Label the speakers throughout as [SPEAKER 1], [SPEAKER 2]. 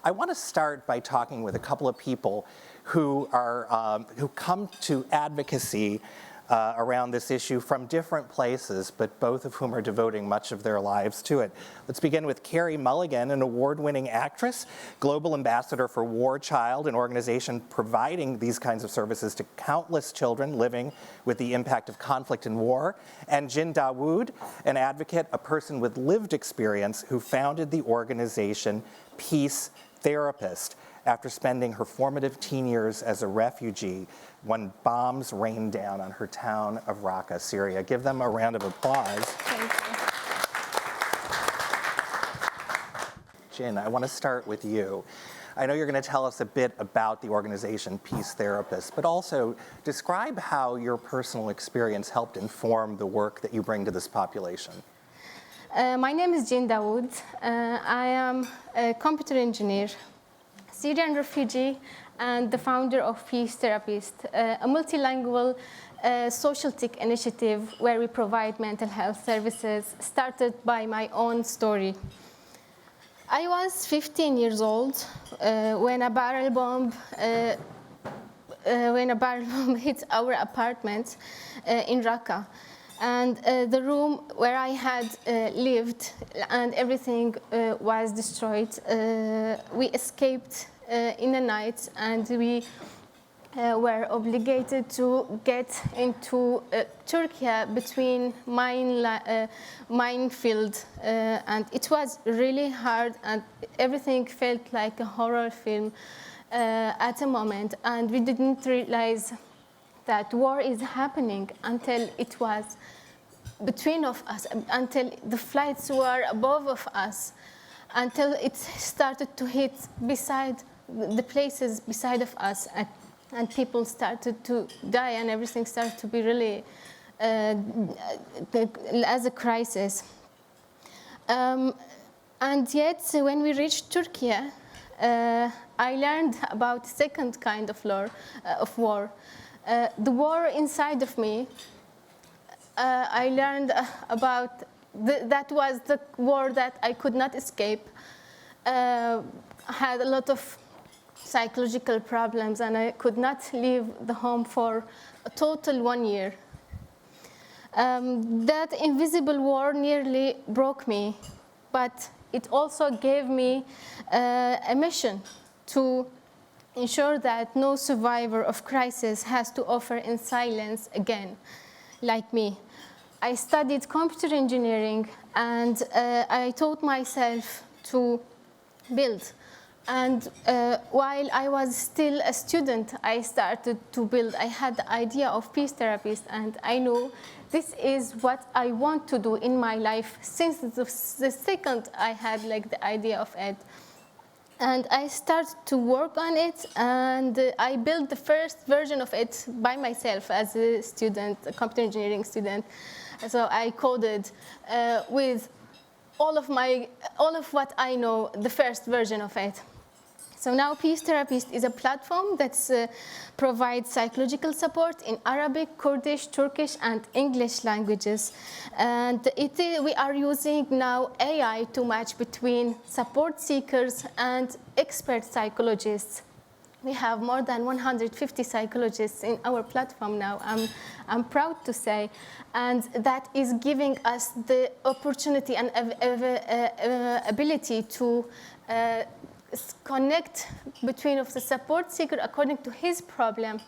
[SPEAKER 1] I want to start by talking with a couple of people who come to advocacy around this issue from different places, but both of whom are devoting much of their lives to it. Let's begin with Carey Mulligan, an award-winning actress, global ambassador for War Child, an organization providing these kinds of services to countless children living with the impact of conflict and war, and Jin Dawood, an advocate, a person with lived experience who founded the organization Peace Therapist after spending her formative teen years as a refugee when bombs rained down on her town of Raqqa, Syria. Give them a round of applause.
[SPEAKER 2] Thank you.
[SPEAKER 1] Jin, I want to start with you. I know you're going to tell us a bit about the organization Peace Therapist, but also describe how your personal experience helped inform the work that you bring to this population.
[SPEAKER 2] My name is Jin Dawood. I am a computer engineer, Syrian refugee, and the founder of Peace Therapist, a multilingual social tech initiative where we provide mental health services, started by my own story. I was 15 years old when a barrel bomb hit our apartment in Raqqa. And the room where I had lived and everything was destroyed. We escaped in the night, and we were obligated to get into Turkey between minefield, and it was really hard, and everything felt like a horror film at a moment, and we didn't realize that war is happening until it was between of us, until the flights were above of us, until it started to hit beside the places beside of us, and people started to die, and everything started to be really as a crisis. And yet, when we reached Turkey, I learned about the second kind of war. The war inside of me, I learned about that was the war that I could not escape. Had a lot of psychological problems, and I could not leave the home for a total 1 year. That invisible war nearly broke me, but it also gave me a mission to ensure that no survivor of crisis has to offer in silence again, like me. I studied computer engineering, and I taught myself to build. And while I was still a student, I started to build. I had the idea of Peace Therapist, and I knew this is what I want to do in my life since the second I had like the idea of it. And I started to work on it, and I built the first version of it by myself as a student, a computer engineering student. So I coded with all of what I know, the first version of it. So now Peace Therapist is a platform that provides psychological support in Arabic, Kurdish, Turkish, and English languages. And we are using now AI to match between support seekers and expert psychologists. We have more than 150 psychologists in our platform now, I'm proud to say. And that is giving us the opportunity and ability to connect between of the support seeker according to his problem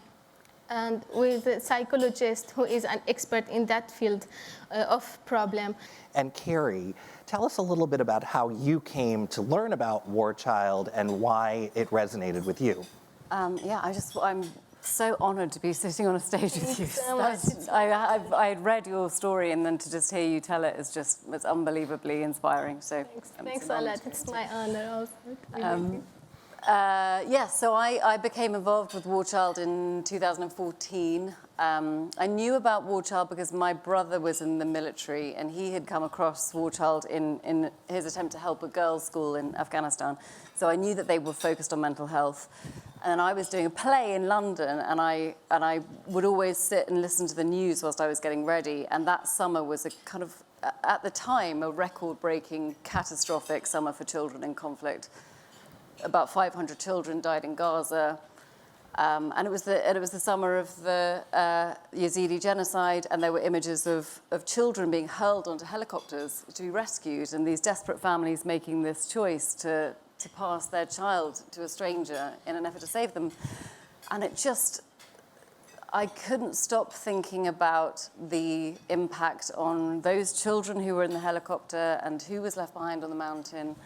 [SPEAKER 2] and with a psychologist who is an expert in that field of problem.
[SPEAKER 1] And Carey, tell us a little bit about how you came to learn about War Child and why it resonated with you.
[SPEAKER 3] I'm so honored to be sitting on a stage with you.
[SPEAKER 2] So much.
[SPEAKER 3] I had read your story, and then to just hear you tell it is it's unbelievably inspiring. So
[SPEAKER 2] thanks a lot. It's my honor also.
[SPEAKER 3] So I became involved with War Child in 2014. I knew about War Child because my brother was in the military, and he had come across War Child in his attempt to help a girls' school in Afghanistan. So I knew that they were focused on mental health. And I was doing a play in London, and I would always sit and listen to the news whilst I was getting ready. And that summer was a kind of, at the time, a record-breaking, catastrophic summer for children in conflict. about 500 children died in Gaza. And it was the summer of the Yazidi genocide, and there were images of children being hurled onto helicopters to be rescued, and these desperate families making this choice to pass their child to a stranger in an effort to save them. And I couldn't stop thinking about the impact on those children who were in the helicopter and who was left behind on the mountain.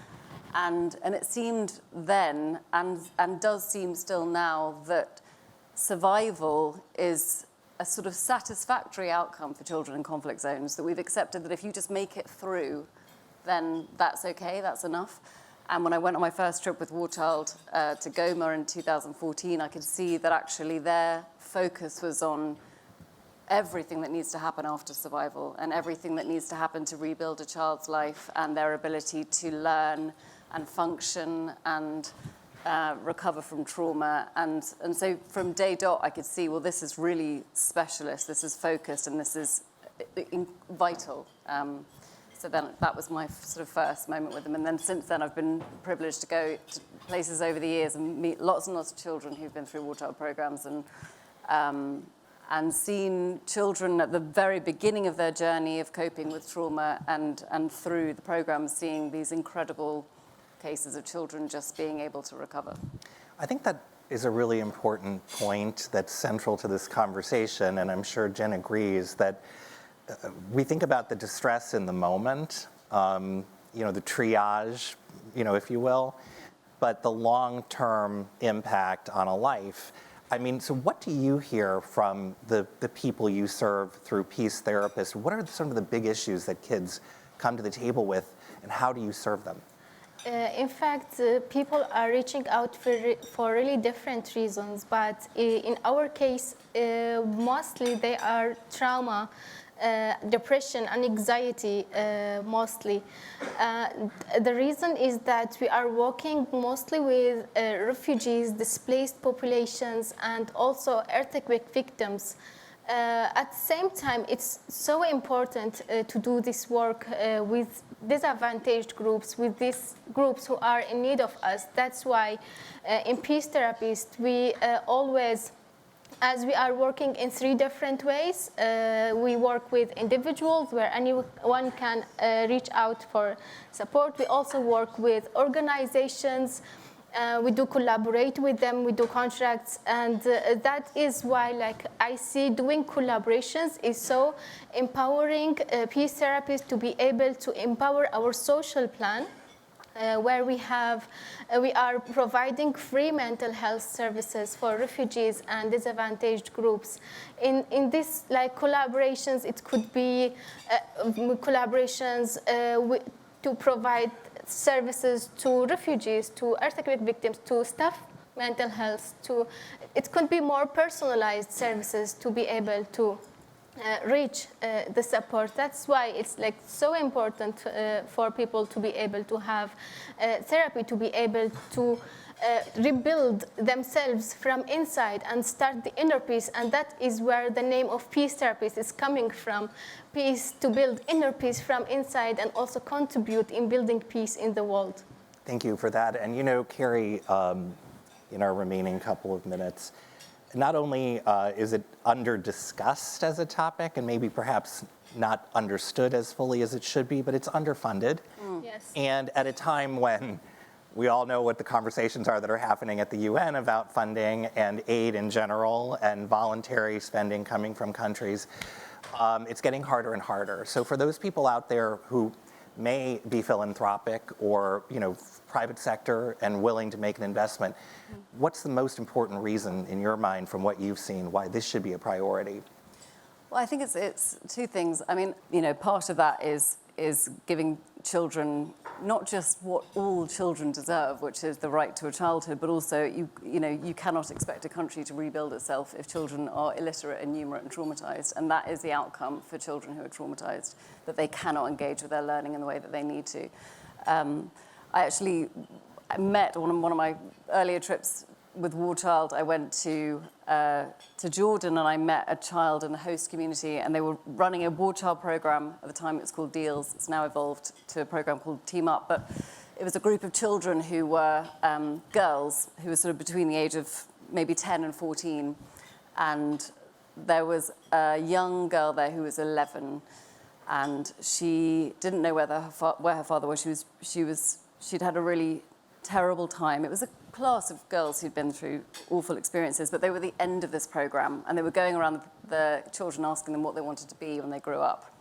[SPEAKER 3] And it seemed then, and does seem still now, that survival is a sort of satisfactory outcome for children in conflict zones, that we've accepted that if you just make it through, then that's okay, that's enough. And when I went on my first trip with War Child to Goma in 2014, I could see that actually their focus was on everything that needs to happen after survival and everything that needs to happen to rebuild a child's life and their ability to learn and function and recover from trauma. And so from day dot, I could see, well, this is really specialist, this is focused, and this is vital. So then that was my sort of first moment with them. And then since then, I've been privileged to go to places over the years and meet lots and lots of children who've been through War Child programs and seen children at the very beginning of their journey of coping with trauma and through the program seeing these incredible cases of children just being able to recover.
[SPEAKER 1] I think that is a really important point that's central to this conversation, and I'm sure Jen agrees that we think about the distress in the moment, the triage, if you will, but the long-term impact on a life. I mean, so what do you hear from the people you serve through Peace Therapists? What are some of the big issues that kids come to the table with, and how do you serve them?
[SPEAKER 2] In fact, people are reaching out for really different reasons, but in our case, mostly they are trauma, depression and anxiety mostly. The reason is that we are working mostly with refugees, displaced populations, and also earthquake victims. At the same time, it's so important to do this work with disadvantaged groups, with these groups who are in need of us. That's why in Peace Therapists, we always, as we are working in 3 different ways, we work with individuals where anyone can reach out for support. We also work with organizations. We do collaborate with them, we do contracts, and that is why I see doing collaborations is so empowering Peace Therapists to be able to empower our social plan, where we are providing free mental health services for refugees and disadvantaged groups. In this collaborations, it could be collaborations to provide services to refugees, to earthquake victims, to staff mental health. It could be more personalized services to be able to reach the support. That's why it's so important for people to be able to have therapy, to be able to rebuild themselves from inside and start the inner peace. And that is where the name of Peace Therapists is coming from. Peace, to build inner peace from inside and also contribute in building peace in the world.
[SPEAKER 1] Thank you for that. And Carey, in our remaining couple of minutes, not only is it under-discussed as a topic and maybe perhaps not understood as fully as it should be, but it's underfunded.
[SPEAKER 2] Yes.
[SPEAKER 1] And at a time when we all know what the conversations are that are happening at the UN about funding and aid in general and voluntary spending coming from countries, it's getting harder and harder. So for those people out there who may be philanthropic or private sector and willing to make an investment, what's the most important reason in your mind from what you've seen why this should be a priority?
[SPEAKER 3] Well, I think it's 2 things. I mean, part of that is giving children not just what all children deserve, which is the right to a childhood, but also you cannot expect a country to rebuild itself if children are illiterate, innumerate, and traumatized. And that is the outcome for children who are traumatized, that they cannot engage with their learning in the way that they need to. I met on one of my earlier trips with War Child. I went to Jordan and I met a child in the host community, and they were running a War Child program. At the time it was called Deals. It's now evolved to a program called Team Up. But it was a group of children who were girls who were sort of between the age of maybe 10 and 14. And there was a young girl there who was 11, and she didn't know where her father was. She'd had a really terrible time. It was a class of girls who'd been through awful experiences, but they were the end of this program, and they were going around the children asking them what they wanted to be when they grew up,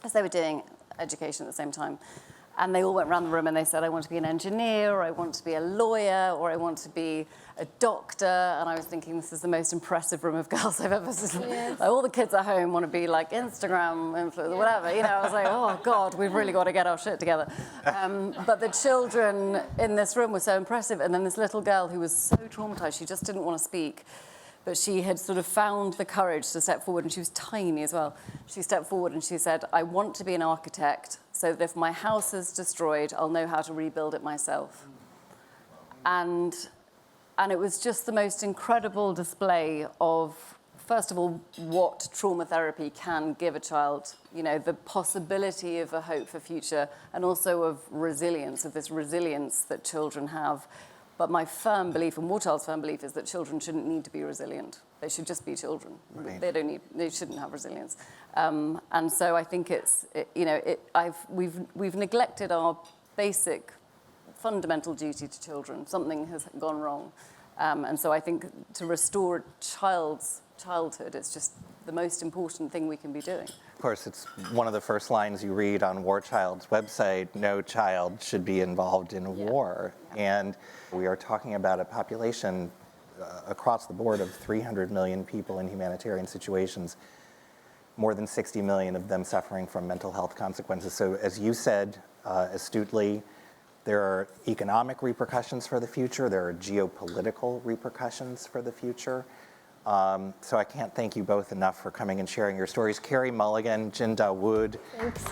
[SPEAKER 3] as they were doing education at the same time. And they all went around the room and they said, I want to be an engineer, or I want to be a lawyer, or I want to be a doctor. And I was thinking, this is the most impressive room of girls I've ever seen. Yes. Like, all the kids at home want to be like Instagram influencers, whatever. You know, I was like, oh God, we've really got to get our shit together. But the children in this room were so impressive. And then this little girl who was so traumatized, she just didn't want to speak. But she had sort of found the courage to step forward, and she was tiny as well. She stepped forward and she said, I want to be an architect, so that if my house is destroyed, I'll know how to rebuild it myself. And it was just the most incredible display of, first of all, what trauma therapy can give a child, you know, the possibility of a hope for future, and also of resilience, of this resilience that children have. But my firm belief, and Warchild's firm belief, is that children shouldn't need to be resilient. They should just be children. Right. They shouldn't have resilience. And so I think we've neglected our basic, fundamental duty to children. Something has gone wrong. And so I think to restore a child's childhood, it's just the most important thing we can be doing.
[SPEAKER 1] Of course, it's one of the first lines you read on Warchild's website: no child should be involved in war. Yeah. And we are talking about a population across the board of 300 million people in humanitarian situations, more than 60 million of them suffering from mental health consequences. So as you said astutely, there are economic repercussions for the future, there are geopolitical repercussions for the future. So I can't thank you both enough for coming and sharing your stories. Carey Mulligan, Jin Dawood.
[SPEAKER 2] Thanks.